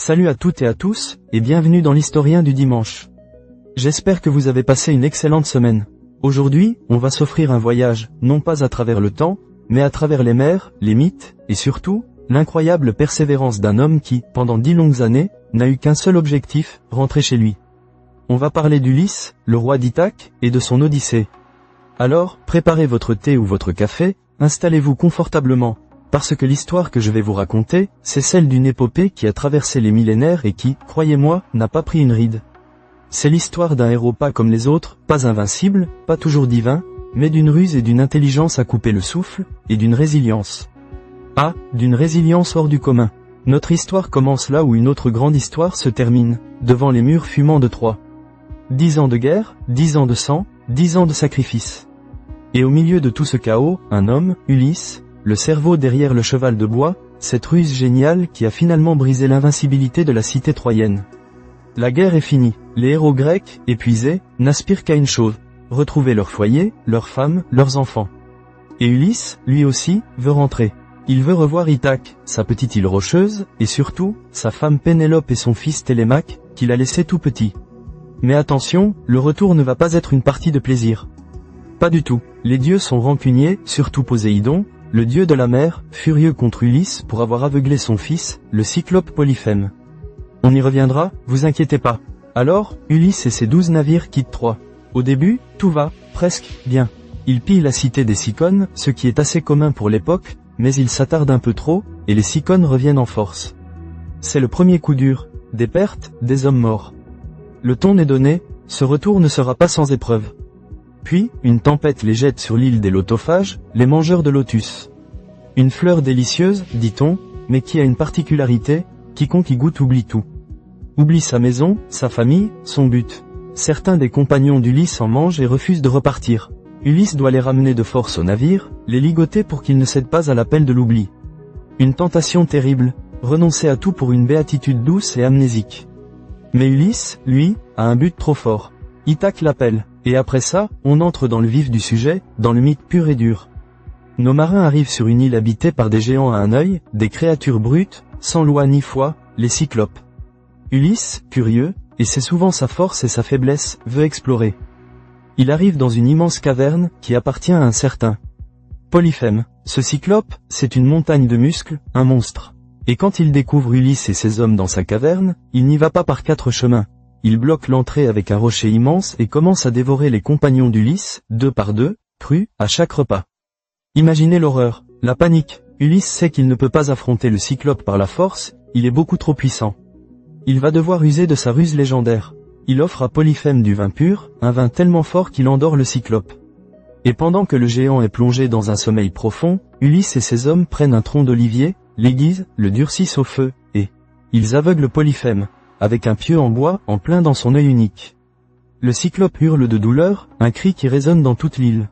Salut à toutes et à tous, et bienvenue dans l'Historien du dimanche. J'espère que vous avez passé une excellente semaine. Aujourd'hui, on va s'offrir un voyage, non pas à travers le temps, mais à travers les mers, les mythes, et surtout, l'incroyable persévérance d'un homme qui, pendant 10 longues années, n'a eu qu'un seul objectif, rentrer chez lui. On va parler d'Ulysse, le roi d'Ithaque, et de son Odyssée. Alors, préparez votre thé ou votre café, installez-vous confortablement, parce que l'histoire que je vais vous raconter, c'est celle d'une épopée qui a traversé les millénaires et qui, croyez-moi, n'a pas pris une ride. C'est l'histoire d'un héros pas comme les autres, pas invincible, pas toujours divin, mais d'une ruse et d'une intelligence à couper le souffle, et d'une résilience. Ah, d'une résilience hors du commun. Notre histoire commence là où une autre grande histoire se termine, devant les murs fumants de Troie. 10 ans de guerre, 10 ans de sang, 10 ans de sacrifice. Et au milieu de tout ce chaos, un homme, Ulysse, le cerveau derrière le cheval de bois, cette ruse géniale qui a finalement brisé l'invincibilité de la cité troyenne. La guerre est finie, les héros grecs, épuisés, n'aspirent qu'à une chose, retrouver leur foyer, leurs femmes, leurs enfants. Et Ulysse, lui aussi, veut rentrer. Il veut revoir Ithaque, sa petite île rocheuse, et surtout, sa femme Pénélope et son fils Télémaque, qu'il a laissé tout petit. Mais attention, le retour ne va pas être une partie de plaisir. Pas du tout, les dieux sont rancuniers, surtout Poséidon, le dieu de la mer, furieux contre Ulysse pour avoir aveuglé son fils, le cyclope Polyphème. On y reviendra, vous inquiétez pas. Alors, Ulysse et ses 12 navires quittent Troie. Au début, tout va, presque, bien. Ils pillent la cité des Cicones, ce qui est assez commun pour l'époque, mais ils s'attardent un peu trop, et les Cicones reviennent en force. C'est le premier coup dur, des pertes, des hommes morts. Le ton est donné, ce retour ne sera pas sans épreuve. Puis, une tempête les jette sur l'île des lotophages, les mangeurs de lotus. Une fleur délicieuse, dit-on, mais qui a une particularité, quiconque y goûte oublie tout. Oublie sa maison, sa famille, son but. Certains des compagnons d'Ulysse en mangent et refusent de repartir. Ulysse doit les ramener de force au navire, les ligoter pour qu'ils ne cèdent pas à l'appel de l'oubli. Une tentation terrible, renoncer à tout pour une béatitude douce et amnésique. Mais Ulysse, lui, a un but trop fort. Ithaque l'appelle. Et après ça, on entre dans le vif du sujet, dans le mythe pur et dur. Nos marins arrivent sur une île habitée par des géants à un œil, des créatures brutes, sans loi ni foi, les cyclopes. Ulysse, curieux, et c'est souvent sa force et sa faiblesse, veut explorer. Il arrive dans une immense caverne, qui appartient à un certain Polyphème. Ce cyclope, c'est une montagne de muscles, un monstre. Et quand il découvre Ulysse et ses hommes dans sa caverne, il n'y va pas par 4 chemins. Il bloque l'entrée avec un rocher immense et commence à dévorer les compagnons d'Ulysse, 2 par 2, crus, à chaque repas. Imaginez l'horreur, la panique. Ulysse sait qu'il ne peut pas affronter le cyclope par la force, il est beaucoup trop puissant. Il va devoir user de sa ruse légendaire. Il offre à Polyphème du vin pur, un vin tellement fort qu'il endort le cyclope. Et pendant que le géant est plongé dans un sommeil profond, Ulysse et ses hommes prennent un tronc d'olivier, l'aiguisent, le durcissent au feu, et ils aveuglent Polyphème, avec un pieu en bois, en plein dans son œil unique. Le cyclope hurle de douleur, un cri qui résonne dans toute l'île.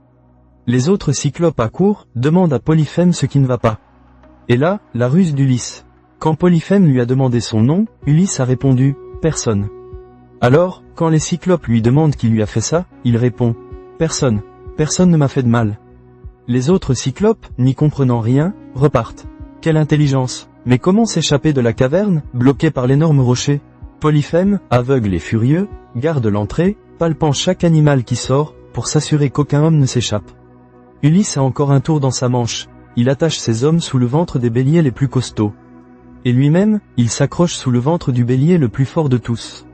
Les autres cyclopes accourent, demandent à Polyphème ce qui ne va pas. Et là, la ruse d'Ulysse. Quand Polyphème lui a demandé son nom, Ulysse a répondu « Personne ». Alors, quand les cyclopes lui demandent qui lui a fait ça, il répond « Personne. Personne ne m'a fait de mal ». Les autres cyclopes, n'y comprenant rien, repartent. Quelle intelligence! Mais comment s'échapper de la caverne, bloqué par l'énorme rocher? Polyphème, aveugle et furieux, garde l'entrée, palpant chaque animal qui sort, pour s'assurer qu'aucun homme ne s'échappe. Ulysse a encore un tour dans sa manche, il attache ses hommes sous le ventre des béliers les plus costauds. Et lui-même, il s'accroche sous le ventre du bélier le plus fort de tous.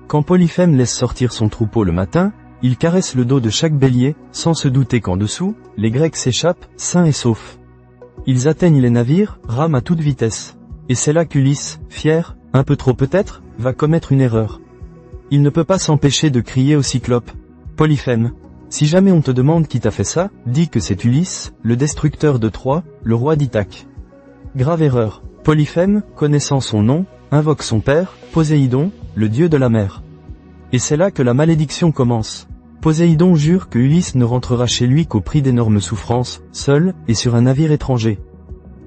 Quand Polyphème laisse sortir son troupeau le matin, il caresse le dos de chaque bélier, sans se douter qu'en dessous, les Grecs s'échappent, sains et saufs. Ils atteignent les navires, rament à toute vitesse. Et c'est là qu'Ulysse, fier, un peu trop peut-être, va commettre une erreur. Il ne peut pas s'empêcher de crier au cyclope. Polyphème, si jamais on te demande qui t'a fait ça, dis que c'est Ulysse, le destructeur de Troie, le roi d'Ithaque. Grave erreur. Polyphème, connaissant son nom, invoque son père, Poséidon, le dieu de la mer. Et c'est là que la malédiction commence. Poséidon jure que Ulysse ne rentrera chez lui qu'au prix d'énormes souffrances, seul, et sur un navire étranger.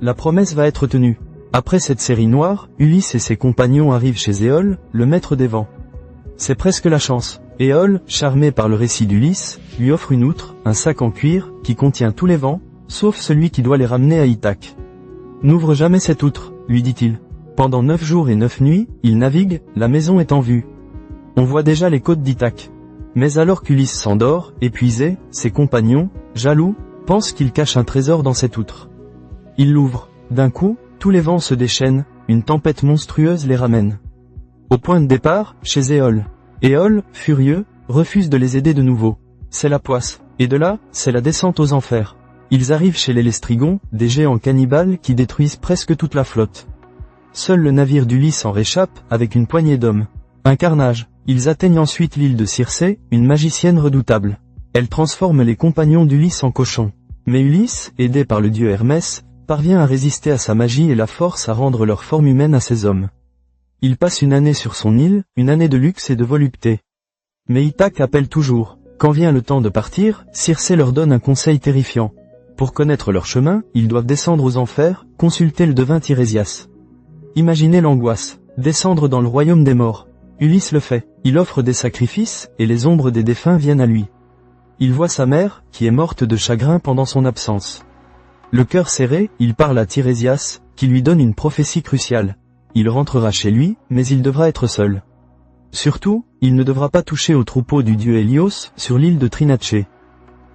La promesse va être tenue. Après cette série noire, Ulysse et ses compagnons arrivent chez Éole, le maître des vents. C'est presque la chance. Éole, charmé par le récit d'Ulysse, lui offre une outre, un sac en cuir, qui contient tous les vents, sauf celui qui doit les ramener à Ithaque. N'ouvre jamais cette outre, lui dit-il. Pendant 9 jours et 9 nuits, ils naviguent, la maison est en vue. On voit déjà les côtes d'Ithaque. Mais alors qu'Ulysse s'endort, épuisé, ses compagnons, jaloux, pensent qu'il cache un trésor dans cette outre. Ils l'ouvrent. D'un coup, tous les vents se déchaînent, une tempête monstrueuse les ramène. Au point de départ, chez Éole. Éole, furieux, refuse de les aider de nouveau. C'est la poisse. Et de là, c'est la descente aux enfers. Ils arrivent chez les Lestrygons, des géants cannibales qui détruisent presque toute la flotte. Seul le navire d'Ulysse en réchappe, avec une poignée d'hommes. Un carnage. Ils atteignent ensuite l'île de Circé, une magicienne redoutable. Elle transforme les compagnons d'Ulysse en cochons. Mais Ulysse, aidé par le dieu Hermès, parvient à résister à sa magie et la force à rendre leur forme humaine à ces hommes. Il passe une année sur son île, une année de luxe et de volupté. Mais Ithaque appelle toujours. Quand vient le temps de partir, Circé leur donne un conseil terrifiant. Pour connaître leur chemin, ils doivent descendre aux enfers, consulter le devin Tirésias. Imaginez l'angoisse. Descendre dans le royaume des morts. Ulysse le fait. Il offre des sacrifices, et les ombres des défunts viennent à lui. Il voit sa mère, qui est morte de chagrin pendant son absence. Le cœur serré, il parle à Tirésias, qui lui donne une prophétie cruciale. Il rentrera chez lui, mais il devra être seul. Surtout, il ne devra pas toucher au troupeau du dieu Hélios, sur l'île de Trinacé.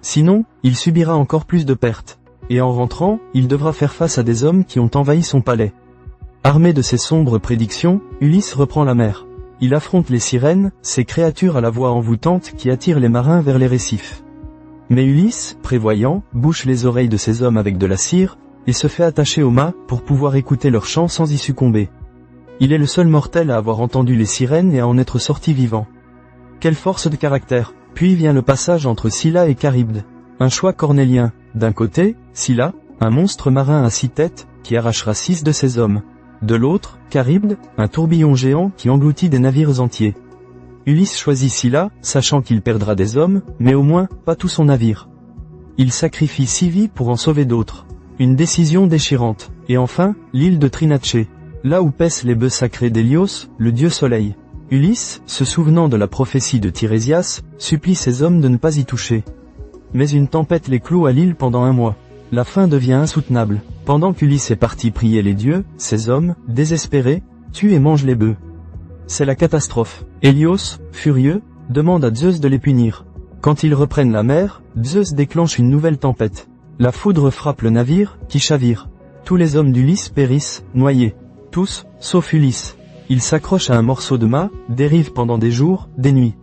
Sinon, il subira encore plus de pertes. Et en rentrant, il devra faire face à des hommes qui ont envahi son palais. Armé de ces sombres prédictions, Ulysse reprend la mer. Il affronte les sirènes, ces créatures à la voix envoûtante qui attirent les marins vers les récifs. Mais Ulysse, prévoyant, bouche les oreilles de ces hommes avec de la cire, et se fait attacher au mât pour pouvoir écouter leurs chants sans y succomber. Il est le seul mortel à avoir entendu les sirènes et à en être sorti vivant. Quelle force de caractère! Puis vient le passage entre Scylla et Charybde. Un choix cornélien. D'un côté, Scylla, un monstre marin à 6 têtes, qui arrachera 6 de ses hommes. De l'autre, Charybde, un tourbillon géant qui engloutit des navires entiers. Ulysse choisit Scylla, sachant qu'il perdra des hommes, mais au moins, pas tout son navire. Il sacrifie 6 vies pour en sauver d'autres. Une décision déchirante. Et enfin, l'île de Trinacé. Là où paissent les bœufs sacrés d'Hélios, le dieu soleil. Ulysse, se souvenant de la prophétie de Tirésias, supplie ses hommes de ne pas y toucher. Mais une tempête les cloue à l'île pendant 1 mois. La faim devient insoutenable. Pendant qu'Ulysse est parti prier les dieux, ces hommes, désespérés, tuent et mangent les bœufs. C'est la catastrophe. Hélios, furieux, demande à Zeus de les punir. Quand ils reprennent la mer, Zeus déclenche une nouvelle tempête. La foudre frappe le navire, qui chavire. Tous les hommes d'Ulysse périssent, noyés. Tous, sauf Ulysse. Il s'accroche à un morceau de mât, dérive pendant des jours, des nuits.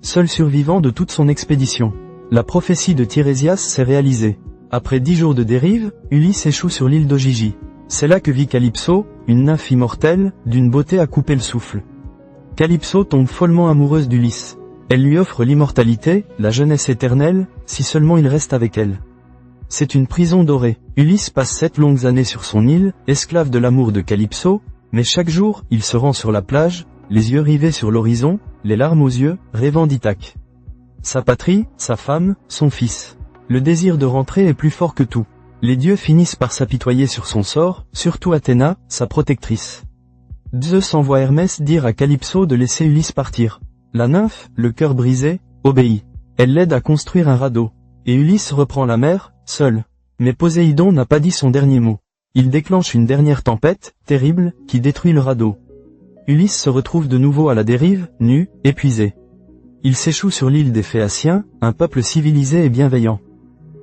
Seul survivant de toute son expédition. La prophétie de Tirésias s'est réalisée. Après 10 jours de dérive, Ulysse échoue sur l'île d'Ogygie. C'est là que vit Calypso, une nymphe immortelle, d'une beauté à couper le souffle. Calypso tombe follement amoureuse d'Ulysse. Elle lui offre l'immortalité, la jeunesse éternelle, si seulement il reste avec elle. C'est une prison dorée. Ulysse passe 7 longues années sur son île, esclave de l'amour de Calypso, mais chaque jour, il se rend sur la plage, les yeux rivés sur l'horizon, les larmes aux yeux, rêvant d'Ithaque. Sa patrie, sa femme, son fils. Le désir de rentrer est plus fort que tout. Les dieux finissent par s'apitoyer sur son sort, surtout Athéna, sa protectrice. Zeus envoie Hermès dire à Calypso de laisser Ulysse partir. La nymphe, le cœur brisé, obéit. Elle l'aide à construire un radeau. Et Ulysse reprend la mer, seul. Mais Poséidon n'a pas dit son dernier mot. Il déclenche une dernière tempête, terrible, qui détruit le radeau. Ulysse se retrouve de nouveau à la dérive, nu, épuisé. Il s'échoue sur l'île des Phéaciens, un peuple civilisé et bienveillant.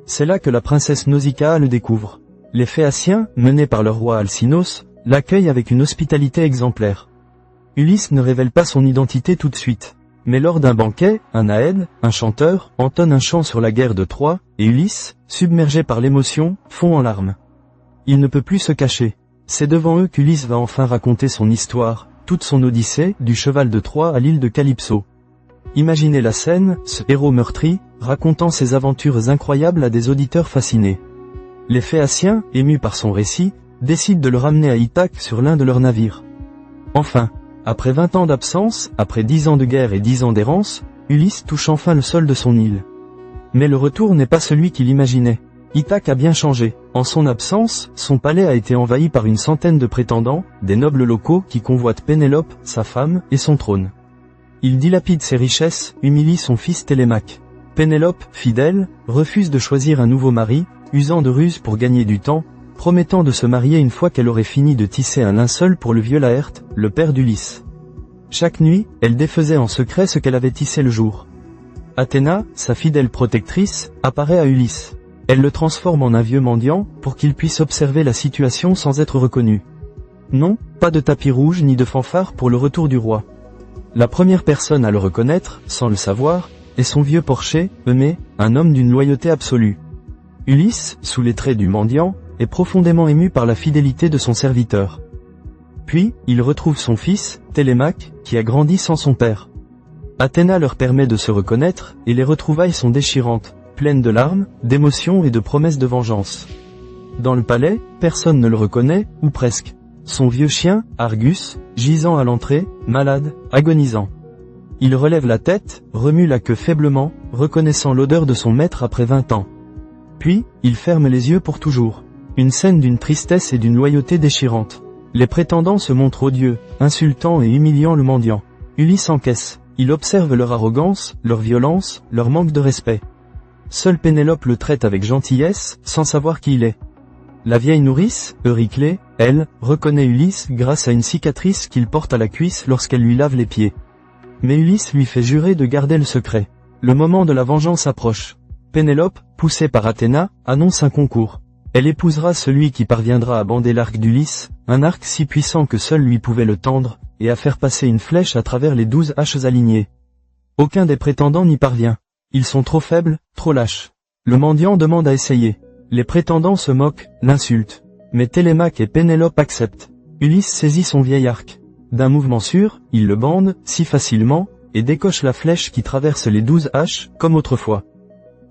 C'est là que la princesse Nausicaa le découvre. Les Phéaciens, menés par leur roi Alcinos, l'accueillent avec une hospitalité exemplaire. Ulysse ne révèle pas son identité tout de suite. Mais lors d'un banquet, un Aède, un chanteur, entonne un chant sur la guerre de Troie, et Ulysse, submergé par l'émotion, fond en larmes. Il ne peut plus se cacher. C'est devant eux qu'Ulysse va enfin raconter son histoire, toute son odyssée, du cheval de Troie à l'île de Calypso. Imaginez la scène, ce héros meurtri, racontant ses aventures incroyables à des auditeurs fascinés. Les Phéaciens, émus par son récit, décident de le ramener à Ithaque sur l'un de leurs navires. Enfin, après 20 ans d'absence, après 10 ans de guerre et 10 ans d'errance, Ulysse touche enfin le sol de son île. Mais le retour n'est pas celui qu'il imaginait. Ithaque a bien changé. En son absence, son palais a été envahi par une centaine de prétendants, des nobles locaux qui convoitent Pénélope, sa femme, et son trône. Il dilapide ses richesses, humilie son fils Télémaque. Pénélope, fidèle, refuse de choisir un nouveau mari, usant de ruses pour gagner du temps, promettant de se marier une fois qu'elle aurait fini de tisser un linceul pour le vieux Laërte, le père d'Ulysse. Chaque nuit, elle défaisait en secret ce qu'elle avait tissé le jour. Athéna, sa fidèle protectrice, apparaît à Ulysse. Elle le transforme en un vieux mendiant, pour qu'il puisse observer la situation sans être reconnu. Non, pas de tapis rouge ni de fanfare pour le retour du roi. La première personne à le reconnaître, sans le savoir, est son vieux porcher, Eumée, un homme d'une loyauté absolue. Ulysse, sous les traits du mendiant, est profondément ému par la fidélité de son serviteur. Puis, il retrouve son fils, Télémaque, qui a grandi sans son père. Athéna leur permet de se reconnaître, et les retrouvailles sont déchirantes, pleines de larmes, d'émotions et de promesses de vengeance. Dans le palais, personne ne le reconnaît, ou presque. Son vieux chien, Argus, gisant à l'entrée, malade, agonisant. Il relève la tête, remue la queue faiblement, reconnaissant l'odeur de son maître après 20 ans. Puis, il ferme les yeux pour toujours. Une scène d'une tristesse et d'une loyauté déchirante. Les prétendants se montrent odieux, insultant et humiliant le mendiant. Ulysse encaisse. Il observe leur arrogance, leur violence, leur manque de respect. Seule Pénélope le traite avec gentillesse, sans savoir qui il est. La vieille nourrice, Euryclée, elle, reconnaît Ulysse grâce à une cicatrice qu'il porte à la cuisse lorsqu'elle lui lave les pieds. Mais Ulysse lui fait jurer de garder le secret. Le moment de la vengeance approche. Pénélope, poussée par Athéna, annonce un concours. Elle épousera celui qui parviendra à bander l'arc d'Ulysse, un arc si puissant que seul lui pouvait le tendre, et à faire passer une flèche à travers les 12 haches alignées. Aucun des prétendants n'y parvient. Ils sont trop faibles, trop lâches. Le mendiant demande à essayer. Les prétendants se moquent, l'insultent. Mais Télémaque et Pénélope acceptent. Ulysse saisit son vieil arc. D'un mouvement sûr, il le bande, si facilement, et décoche la flèche qui traverse les 12 haches, comme autrefois.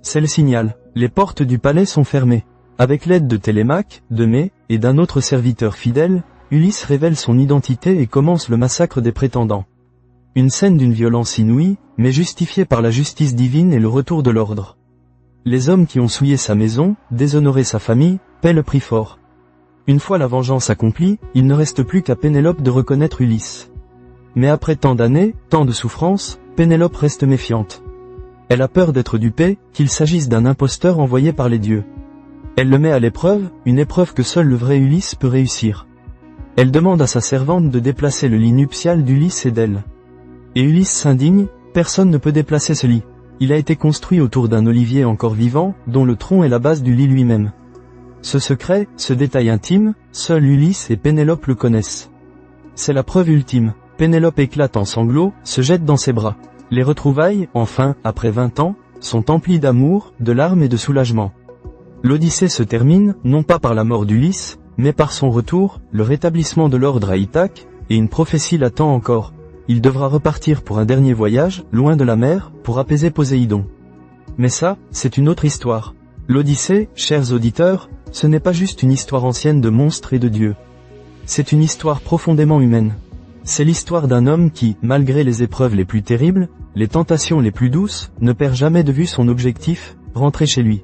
C'est le signal. Les portes du palais sont fermées. Avec l'aide de Télémaque, d'Eumée, et d'un autre serviteur fidèle, Ulysse révèle son identité et commence le massacre des prétendants. Une scène d'une violence inouïe, mais justifiée par la justice divine et le retour de l'ordre. Les hommes qui ont souillé sa maison, déshonoré sa famille, paient le prix fort. Une fois la vengeance accomplie, il ne reste plus qu'à Pénélope de reconnaître Ulysse. Mais après tant d'années, tant de souffrances, Pénélope reste méfiante. Elle a peur d'être dupée, qu'il s'agisse d'un imposteur envoyé par les dieux. Elle le met à l'épreuve, une épreuve que seul le vrai Ulysse peut réussir. Elle demande à sa servante de déplacer le lit nuptial d'Ulysse et d'elle. Et Ulysse s'indigne, personne ne peut déplacer ce lit. Il a été construit autour d'un olivier encore vivant, dont le tronc est la base du lit lui-même. Ce secret, ce détail intime, seuls Ulysse et Pénélope le connaissent. C'est la preuve ultime. Pénélope éclate en sanglots, se jette dans ses bras. Les retrouvailles, enfin, après 20 ans, sont emplies d'amour, de larmes et de soulagement. L'Odyssée se termine, non pas par la mort d'Ulysse, mais par son retour, le rétablissement de l'ordre à Ithaque, et une prophétie l'attend encore. Il devra repartir pour un dernier voyage, loin de la mer, pour apaiser Poséidon. Mais ça, c'est une autre histoire. L'Odyssée, chers auditeurs, ce n'est pas juste une histoire ancienne de monstres et de dieux. C'est une histoire profondément humaine. C'est l'histoire d'un homme qui, malgré les épreuves les plus terribles, les tentations les plus douces, ne perd jamais de vue son objectif, rentrer chez lui.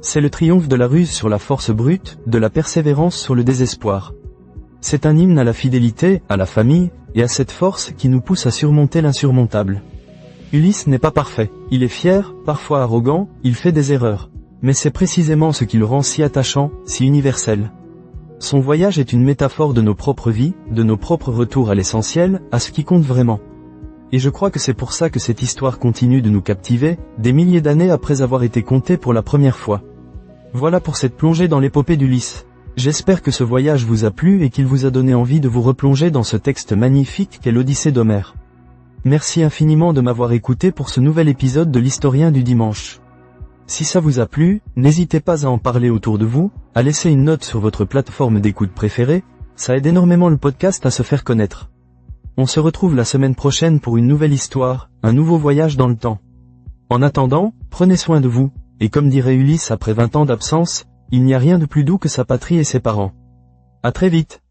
C'est le triomphe de la ruse sur la force brute, de la persévérance sur le désespoir. C'est un hymne à la fidélité, à la famille, et à cette force qui nous pousse à surmonter l'insurmontable. Ulysse n'est pas parfait, il est fier, parfois arrogant, il fait des erreurs. Mais c'est précisément ce qui le rend si attachant, si universel. Son voyage est une métaphore de nos propres vies, de nos propres retours à l'essentiel, à ce qui compte vraiment. Et je crois que c'est pour ça que cette histoire continue de nous captiver, des milliers d'années après avoir été contée pour la première fois. Voilà pour cette plongée dans l'épopée d'Ulysse. J'espère que ce voyage vous a plu et qu'il vous a donné envie de vous replonger dans ce texte magnifique qu'est l'Odyssée d'Homère. Merci infiniment de m'avoir écouté pour ce nouvel épisode de l'Historien du Dimanche. Si ça vous a plu, n'hésitez pas à en parler autour de vous, à laisser une note sur votre plateforme d'écoute préférée, ça aide énormément le podcast à se faire connaître. On se retrouve la semaine prochaine pour une nouvelle histoire, un nouveau voyage dans le temps. En attendant, prenez soin de vous, et comme dirait Ulysse après 20 ans d'absence, il n'y a rien de plus doux que sa patrie et ses parents. À très vite.